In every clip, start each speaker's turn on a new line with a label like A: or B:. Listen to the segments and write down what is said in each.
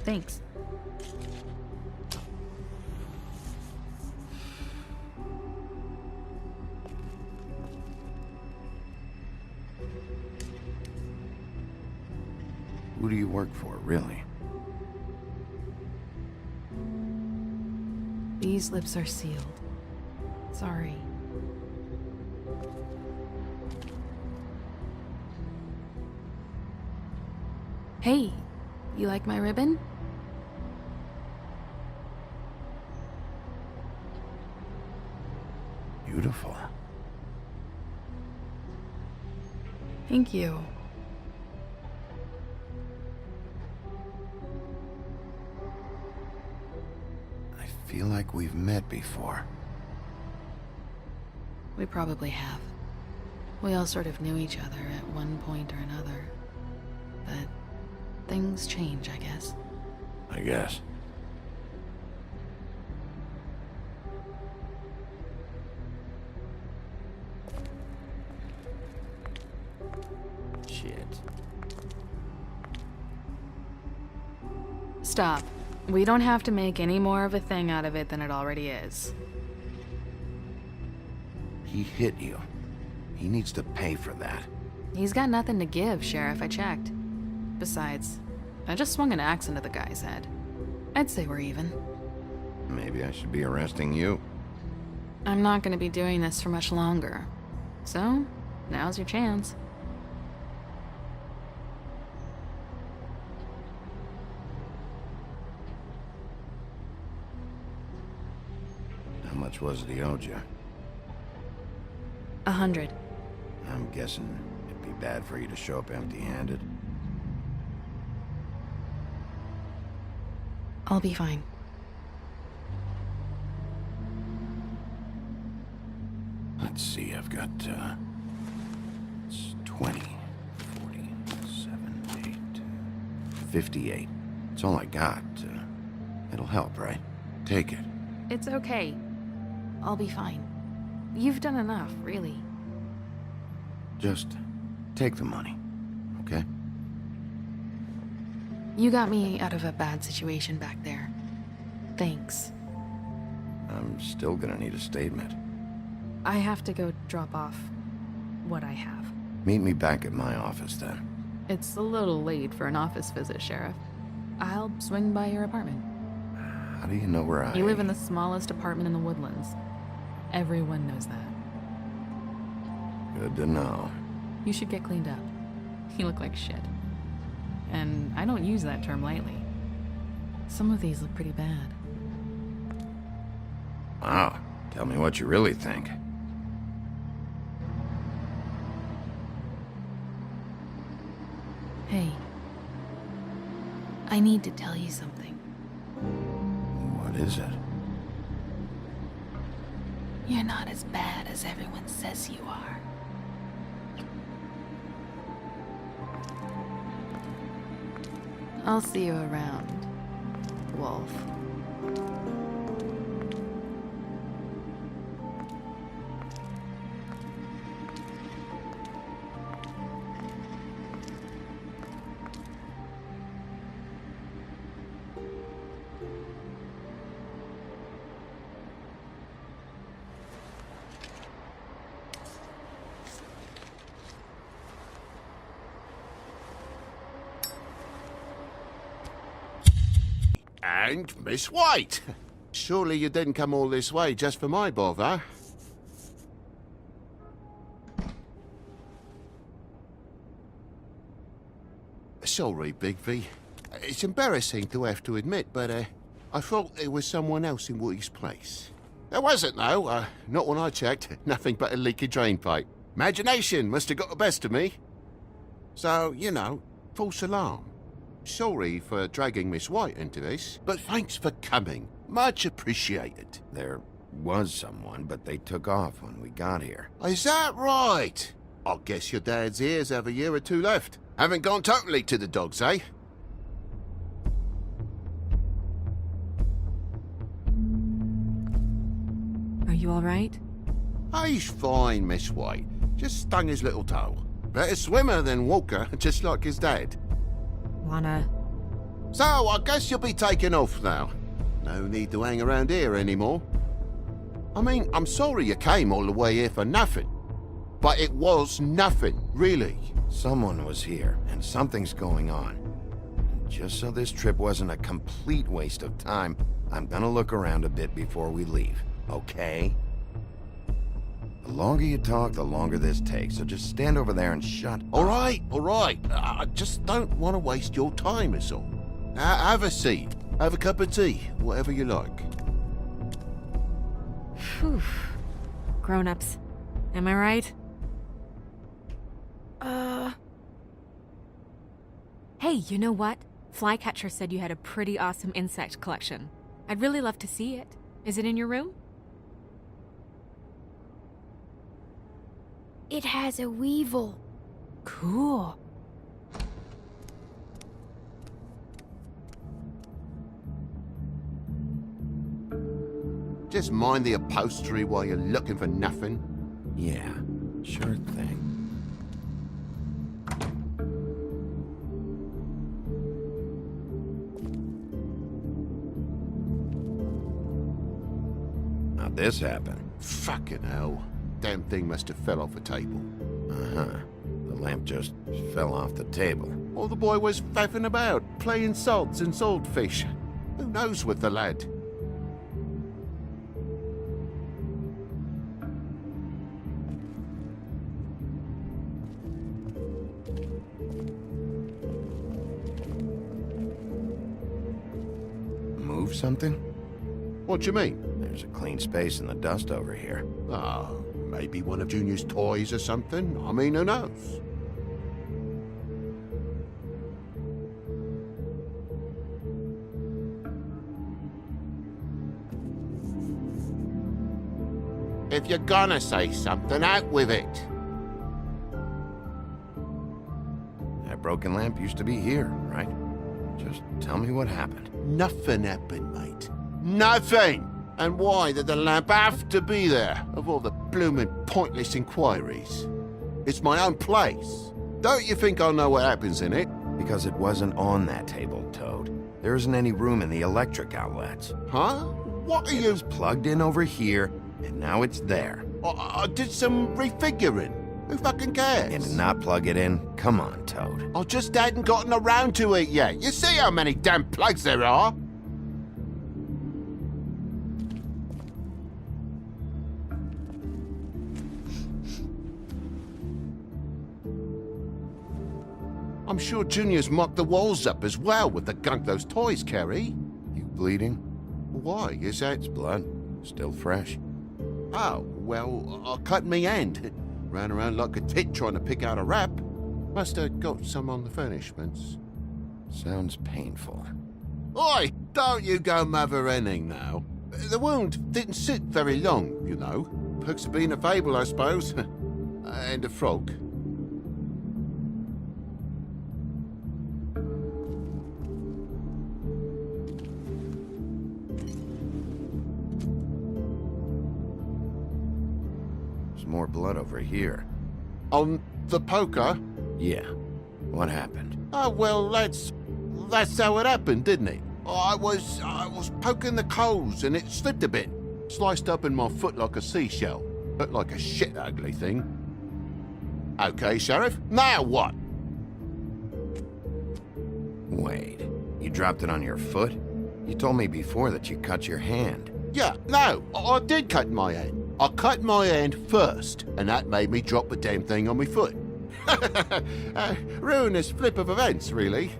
A: Thanks.
B: Who do you work for, really?
A: These lips are sealed. Sorry. Hey, you like my ribbon?
B: Beautiful.
A: Thank you.
B: I feel like we've met before.
A: We probably have. We all sort of knew each other at one point or another. But things change, I guess.
B: I guess. Shit.
A: Stop. We don't have to make any more of a thing out of it than it already is.
B: He hit you. He needs to pay for that.
A: He's got nothing to give, Sheriff, I checked. Besides, I just swung an axe into the guy's head. I'd say we're even.
B: Maybe I should be arresting you.
A: I'm not gonna be doing this for much longer. So, now's your chance.
B: How much was it he owed you?
A: 100.
B: I'm guessing it'd be bad for you to show up empty-handed.
A: I'll be fine.
B: Let's see, I've got, it's 20, 40, 7, 8, 58. It's all I got. It'll help, right? Take it.
A: It's okay. I'll be fine. You've done enough, really.
B: Just take the money, okay?
A: You got me out of a bad situation back there. Thanks.
B: I'm still gonna need a statement.
A: I have to go drop off what I have.
B: Meet me back at my office, then.
A: It's a little late for an office visit, Sheriff. I'll swing by your apartment.
B: How do you know where I...
A: You live in the smallest apartment in the Woodlands. Everyone knows that.
B: Good to know.
A: You should get cleaned up. You look like shit. And I don't use that term lightly. Some of these look pretty bad.
B: Wow. Tell me what you really think.
A: Hey. I need to tell you something.
B: What is it?
A: You're not as bad as everyone says you are. I'll see you around, Wolf.
C: And Miss White! Surely you didn't come all this way just for my bother? Sorry, Bigby. It's embarrassing to have to admit, but I thought there was someone else in Woody's place. There wasn't, though. Not when I checked. Nothing but a leaky drain pipe. Imagination must have got the best of me. So, you know, false alarm. Sorry for dragging Miss White into this, but thanks for coming. Much appreciated.
B: There was someone, but they took off when we got here.
C: Is that right? I guess your dad's ears have a year or two left. Haven't gone totally to the dogs, eh?
D: Are you all right?
C: He's fine, Miss White. Just stung his little toe. Better swimmer than walker, just like his dad.
D: Wanna
C: So, I guess you'll be taking off now. No need to hang around here anymore. I mean, I'm sorry you came all the way here for nothing. But it was nothing, really.
B: Someone was here, and something's going on. And just so this trip wasn't a complete waste of time, I'm gonna look around a bit before we leave, okay? The longer you talk, the longer this takes, so just stand over there and shut up.
C: All right. I just don't want to waste your time, is all. Have a seat. Have a cup of tea, whatever you like.
D: Phew. Grown-ups. Am I right? Hey, you know what? Flycatcher said you had a pretty awesome insect collection. I'd really love to see it. Is it in your room?
E: It has a weevil.
D: Cool.
C: Just mind the upholstery while you're looking for nothing.
B: Yeah, sure thing. How'd this happen?
C: Fucking hell. Damn thing must have fell off a table.
B: Uh-huh. The lamp just fell off the table.
C: Or the boy was faffing about, playing salts and saltfish. Who knows with the lad?
B: Move something?
C: What do you mean?
B: There's a clean space in the dust over here.
C: Ah, maybe one of Junior's toys or something. I mean, who knows? If you're gonna say something, out with it.
B: That broken lamp used to be here, right? Just tell me what happened.
C: Nothing happened, mate. Nothing! And why did the lamp have to be there, of all the bloomin' pointless inquiries? It's my own place. Don't you think I'll know what happens in it?
B: Because it wasn't on that table, Toad. There isn't any room in the electric outlets.
C: Huh? What are
B: It
C: you...
B: was plugged in over here, and now it's there.
C: I did some refiguring. Who fucking cares?
B: And to not plug it in? Come on, Toad.
C: I just hadn't gotten around to it yet. You see how many damn plugs there are? I'm sure Junior's mocked the walls up as well with the gunk those toys carry.
B: You bleeding?
C: Why? Is that...
B: It's blood. Still fresh.
C: Oh, well, I cut me hand. Ran around like a tit trying to pick out a wrap. Must have got some on the furnishments.
B: Sounds painful.
C: Oi! Don't you go mother-henning now. The wound didn't sit very long, you know. Perks of being a fable, I suppose. And a frog.
B: There's more blood over here.
C: On the poker?
B: Yeah. What happened?
C: Oh, well, that's how it happened, didn't it? I was poking the coals and it slipped a bit. Sliced up in my foot like a seashell. Looked like a shit ugly thing. Okay, Sheriff, now what?
B: Wait. You dropped it on your foot? You told me before that you cut your hand.
C: Yeah, no, I did cut my hand. I cut my hand first, and that made me drop the damn thing on my foot. Ruinous flip of events, really.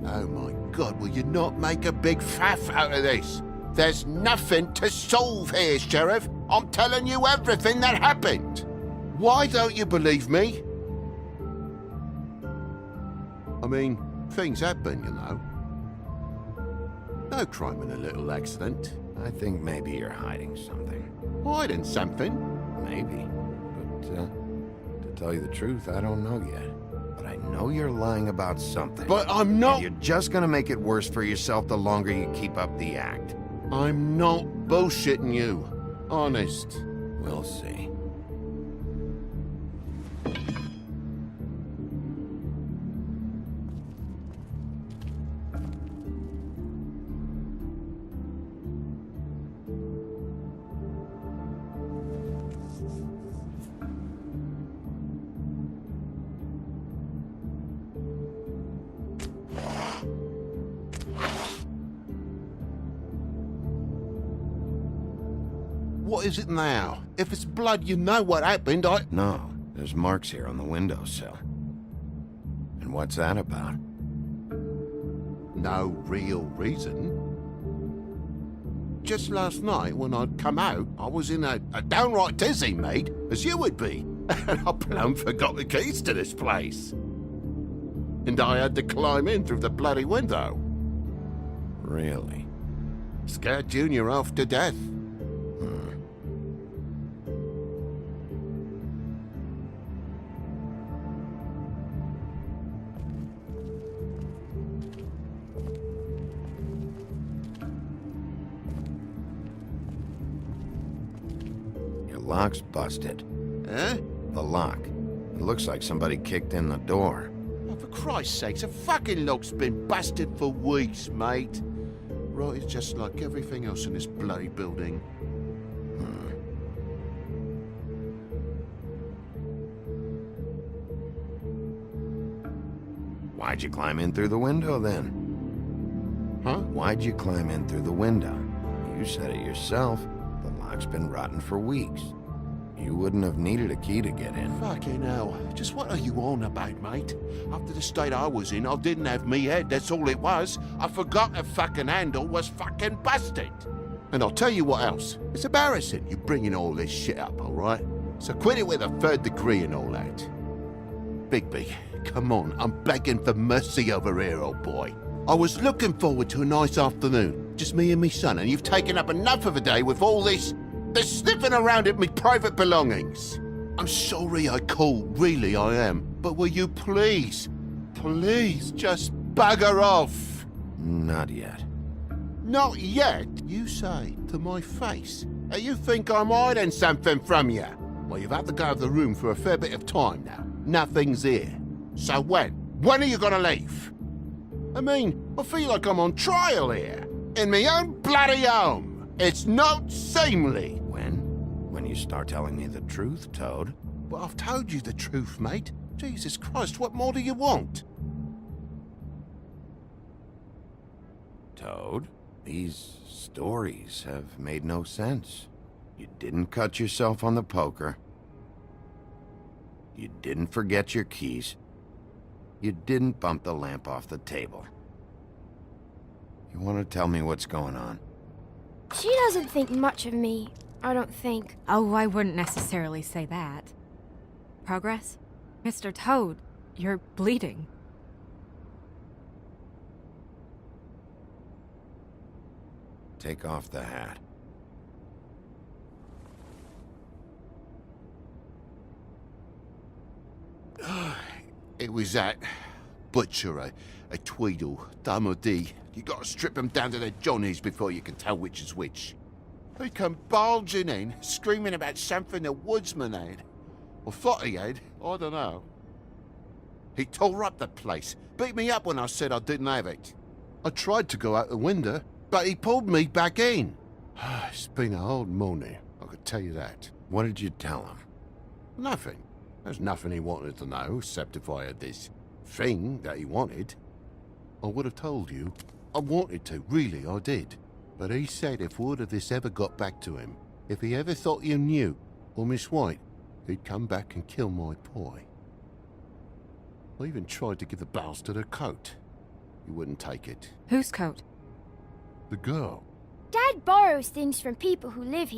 C: Oh my God, will you not make a big faff out of this? There's nothing to solve here, Sheriff. I'm telling you everything that happened. Why don't you believe me? I mean, things happen, you know. No crime in a little accident.
B: I think maybe you're hiding something.
C: Hiding something?
B: Maybe. But, to tell you the truth, I don't know yet. But I know you're lying about something.
C: But I'm not...
B: And you're just gonna make it worse for yourself the longer you keep up the act.
C: I'm not bullshitting you. Honest.
B: We'll see.
C: what is it now? If it's blood, you know what happened.
B: No, there's marks here on the windowsill. And what's that about?
C: No real reason. Just last night, when I'd come out, I was in a downright dizzy, mate, as you would be. And I plumb forgot the keys to this place. And I had to climb in through the bloody window.
B: Really?
C: Scared Junior off to death.
B: Your lock's busted.
C: Eh?
B: The lock. It looks like somebody kicked in the door.
C: Oh, for Christ's sakes, the fucking lock's been busted for weeks, mate. Right, it's just like everything else in this bloody building.
B: Why'd you climb in through the window then?
C: Huh?
B: Why'd you climb in through the window? You said it yourself. The lock's been rotten for weeks. You wouldn't have needed a key to get in.
C: Fucking hell. Just what are you on about, mate? After the state I was in, I didn't have me head, that's all it was. I forgot the fucking handle was fucking busted. And I'll tell you what else. It's embarrassing you bringing all this shit up, all right? So quit it with a third degree and all that. Bigby, come on, I'm begging for mercy over here, old boy. I was looking forward to a nice afternoon, just me and me son, and you've taken up enough of a day with all this sniffing around at me private belongings. I'm sorry I called, really I am. But will you please just bugger off?
B: Not yet.
C: Not yet, you say, to my face. You think I'm hiding something from you? Well, you've had to go out of the room for a fair bit of time now. Nothing's here. So when? When are you gonna leave? I mean, I feel like I'm on trial here. In my own bloody home. It's not seemly.
B: When you start telling me the truth, Toad.
C: Well, I've told you the truth, mate. Jesus Christ, what more do you want?
B: Toad, these stories have made no sense. You didn't cut yourself on the poker. You didn't forget your keys. You didn't bump the lamp off the table. You want to tell me what's going on?
E: She doesn't think much of me, I don't think.
D: Oh, I wouldn't necessarily say that. Progress? Mr. Toad, you're bleeding.
B: Take off the hat.
C: It was that butcher, a Tweedle, Dumody. You gotta strip them down to their johnnies before you can tell which is which. He come bulging in, screaming about something the woodsman had. Or thought he had, I don't know. He tore up the place, beat me up when I said I didn't have it. I tried to go out the window, but he pulled me back in. It's been a hard morning, I could tell you that.
B: What did you tell him?
C: Nothing. There's nothing he wanted to know, except if I had this thing that he wanted. I would have told you. I wanted to, really, I did. But he said if word of this ever got back to him, if he ever thought you knew, or Miss White, he'd come back and kill my boy. I even tried to give the bastard a coat. He wouldn't take it.
D: Whose coat?
C: The girl.
E: Dad borrows things from people who live here.